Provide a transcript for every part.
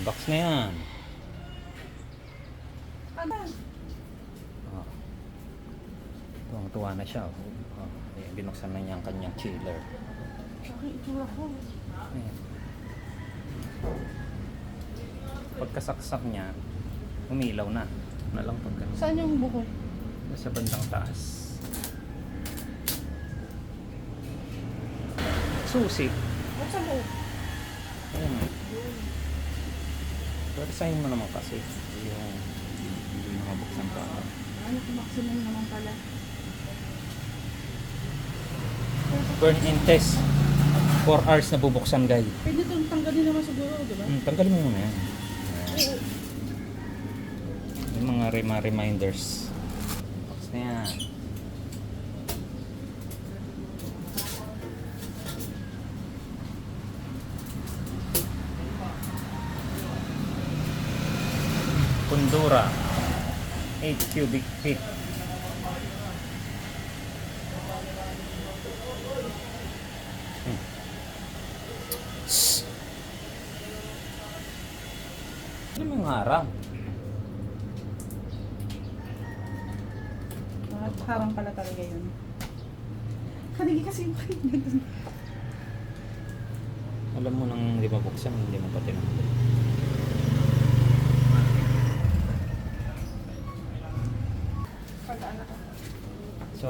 Box na yan. Ano? Oh. Tuwang-tuwa na siya. Oh. Ayan, binuksan na niya ang kanyang chiller. Bakit itsura ko? Ayan. Pagkasaksak niya, umilaw na. Na lang pagka Saan yung buko? sa bandang taas. Susi. Buksan mo. Ayan. Pwersahin mo naman kasi yung hindi na mabuksan pa. Ano kung maximum naman pala? Burn in test. 4 hours na bubuksan, guys. Pwede itong tanggalin naman siguro, di ba? Tanggalin mo muna yan. Oo. Yung mga reminders. Box na yan. Kundura 8 cubic feet. Ano yung harang? Harang pala talaga yun. Kanigi kasi yung kanina dun. Alam mo nang hindi mabuksan, hindi mo pa tinanggal. Pag-anak ko. So,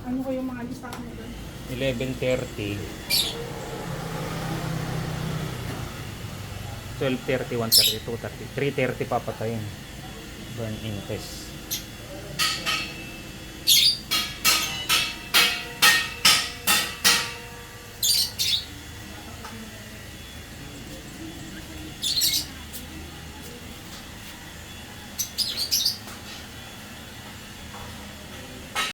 Ano ko yung mga listahan mo dun? 11:30, 12:30, 1:30, 2:30, 3:30 papatayin. Burn in test.